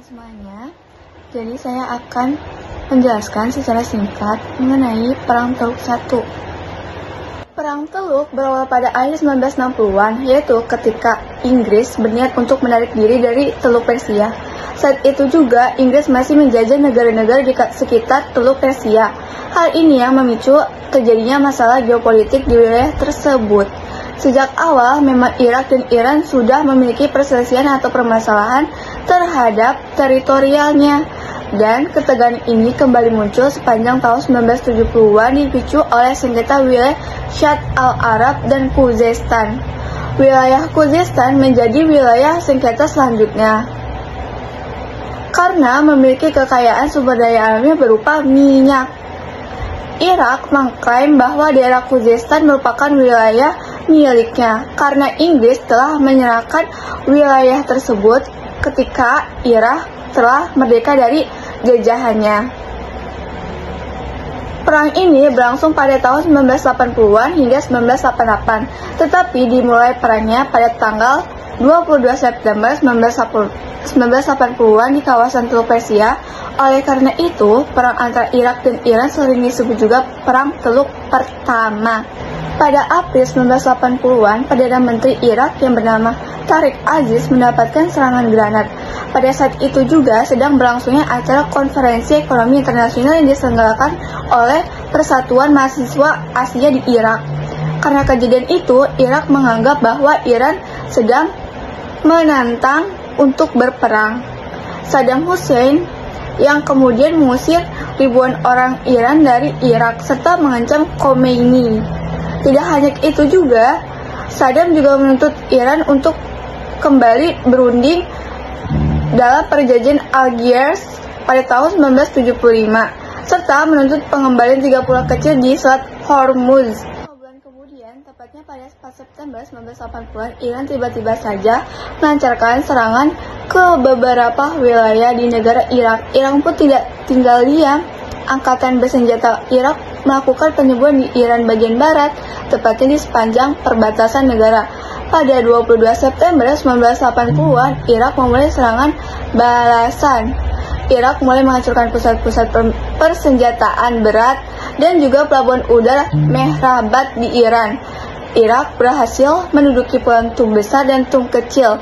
semuanya, jadi saya akan menjelaskan secara singkat mengenai Perang Teluk I. Perang Teluk berawal pada akhir 1960-an, yaitu ketika Inggris berniat untuk menarik diri dari Teluk Persia. Saat itu juga, Inggris masih menjajah negara-negara di sekitar Teluk Persia. Hal ini yang memicu terjadinya masalah geopolitik di wilayah tersebut. Sejak awal, memang Irak dan Iran sudah memiliki perselisihan atau permasalahan terhadap teritorialnya, dan ketegangan ini kembali muncul sepanjang tahun 1970-an dipicu oleh sengketa wilayah Shatt al-Arab dan Khuzestan. Wilayah Khuzestan menjadi wilayah sengketa selanjutnya karena memiliki kekayaan sumber daya alamnya berupa minyak. Irak mengklaim bahwa daerah Khuzestan merupakan wilayah miliknya karena Inggris telah menyerahkan wilayah tersebut ketika Irak telah merdeka dari jajahannya. Perang ini berlangsung pada tahun 1980-an hingga 1988, tetapi dimulai perangnya pada tanggal 22 September 1980-an di kawasan Teluk Persia. Oleh karena itu, perang antara Irak dan Iran sering disebut juga Perang Teluk Pertama. Pada April 1980-an, Perdana Menteri Irak yang bernama Tariq Aziz mendapatkan serangan granat. Pada saat itu juga sedang berlangsungnya acara konferensi ekonomi internasional yang diselenggarakan oleh Persatuan Mahasiswa Asia di Irak. Karena kejadian itu, Irak menganggap bahwa Iran sedang menantang untuk berperang. Saddam Hussein yang kemudian mengusir ribuan orang Iran dari Irak serta mengancam Khomeini. Tidak hanya itu juga, Saddam juga menuntut Iran untuk kembali berunding dalam perjanjian Algiers pada tahun 1975, serta menuntut pengembalian 3 pulau kecil di Selat Hormuz. 2 bulan kemudian, tepatnya pada 4 September 1980, Iran tiba-tiba saja melancarkan serangan ke beberapa wilayah di negara Irak. Irak pun tidak tinggal diam. Angkatan bersenjata Irak melakukan penyerbuan di Iran bagian barat, tepatnya di sepanjang perbatasan negara. Pada 22 September 1980-an, Irak memulai serangan balasan. Irak mulai menghancurkan pusat-pusat persenjataan berat dan juga pelabuhan udara Mehrabad di Iran. Irak berhasil menduduki Pulau Tum Besar dan Tum Kecil.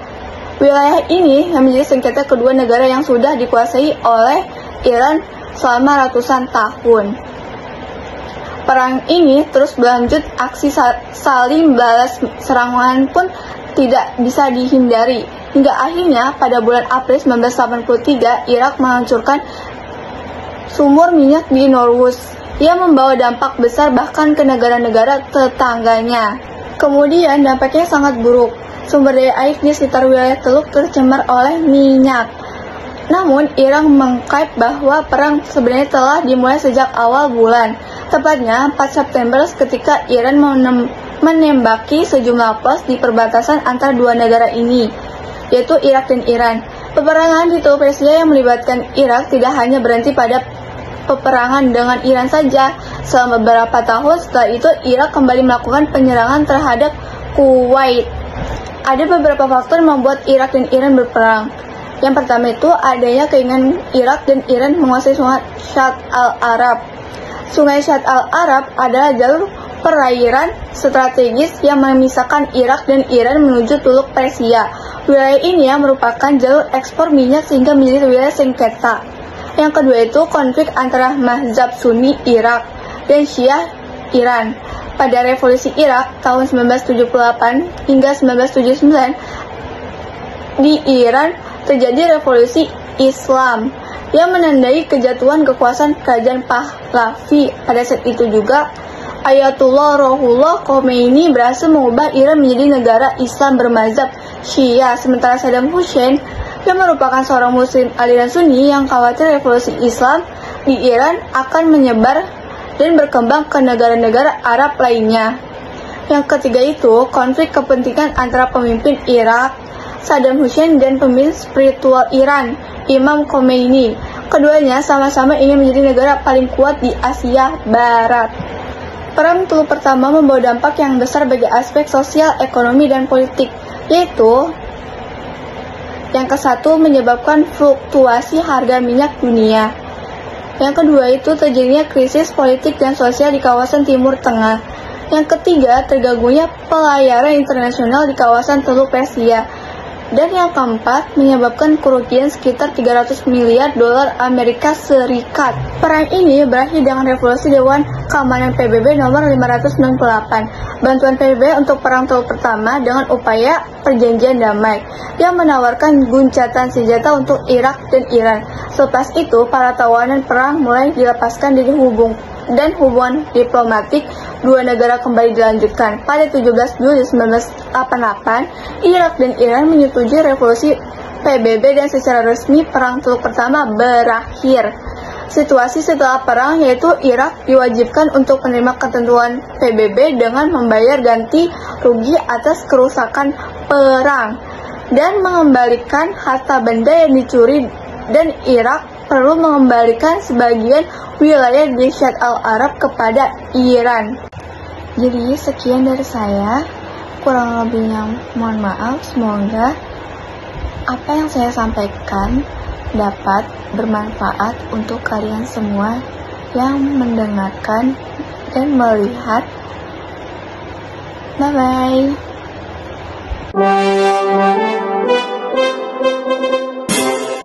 Wilayah ini yang menjadi sengketa kedua negara yang sudah dikuasai oleh Iran selama ratusan tahun. Perang ini terus berlanjut, aksi saling balas serangan pun tidak bisa dihindari. Hingga akhirnya pada bulan April 1983, Irak menghancurkan sumur minyak di Norwuz yang membawa dampak besar bahkan ke negara-negara tetangganya. Kemudian dampaknya sangat buruk. Sumber daya air di sekitar wilayah Teluk tercemar oleh minyak. Namun, Iran mengklaim bahwa perang sebenarnya telah dimulai sejak awal bulan. Tepatnya 4 September ketika Iran menembaki sejumlah pos di perbatasan antara dua negara ini, yaitu Irak dan Iran. Peperangan di Teluk Persia yang melibatkan Irak tidak hanya berhenti pada peperangan dengan Iran saja. Selama beberapa tahun setelah itu, Irak kembali melakukan penyerangan terhadap Kuwait. Ada beberapa faktor yang membuat Irak dan Iran berperang. Yang pertama itu adanya keinginan Irak dan Iran menguasai sungai Shatt al-Arab. Sungai Shatt al-Arab adalah jalur perairan strategis yang memisahkan Irak dan Iran menuju Teluk Persia. Wilayah ini merupakan jalur ekspor minyak sehingga menjadi wilayah sengketa. Yang kedua itu konflik antara mazhab Sunni Irak dan Syiah Iran. Pada revolusi Irak tahun 1978 hingga 1979, di Iran terjadi revolusi Islam yang menandai kejatuhan kekuasaan kerajaan Pahlavi. Pada saat itu juga, Ayatullah Ruhollah Khomeini berhasil mengubah Iran menjadi negara Islam bermazhab Syiah. Sementara Saddam Hussein yang merupakan seorang muslim aliran Sunni yang khawatir revolusi Islam di Iran akan menyebar dan berkembang ke negara-negara Arab lainnya. Yang ketiga itu konflik kepentingan antara pemimpin Irak, Saddam Hussein, dan pemimpin spiritual Iran, Imam Khomeini. Keduanya sama-sama ingin menjadi negara paling kuat di Asia Barat. Perang Teluk Pertama membawa dampak yang besar bagi aspek sosial, ekonomi, dan politik, yaitu Yang ke-1 menyebabkan fluktuasi harga minyak dunia. Yang kedua itu terjadinya krisis politik dan sosial di kawasan Timur Tengah. Yang ketiga terganggunya pelayaran internasional di kawasan Teluk Persia. Dan yang keempat menyebabkan kerugian sekitar 300 miliar dolar Amerika Serikat. Perang ini berakhir dengan revolusi Dewan Keamanan PBB nomor 598, bantuan PBB untuk Perang Teluk Pertama dengan upaya perjanjian damai yang menawarkan guncatan senjata untuk Irak dan Iran. Selepas itu, para tawanan perang mulai dilepaskan dan hubungan diplomatik dua negara kembali dilanjutkan. Pada 17 Juli 1988, Irak dan Iran menyetujui revolusi PBB dan secara resmi Perang Teluk Pertama berakhir. Situasi setelah perang yaitu Irak diwajibkan untuk menerima ketentuan PBB dengan membayar ganti rugi atas kerusakan perang dan mengembalikan harta benda yang dicuri, dan Irak perlu mengembalikan sebagian wilayah di Syad al-Arab kepada Iran. Jadi sekian dari saya, kurang lebihnya mohon maaf. Semoga apa yang saya sampaikan dapat bermanfaat untuk kalian semua yang mendengarkan dan melihat. Bye-bye.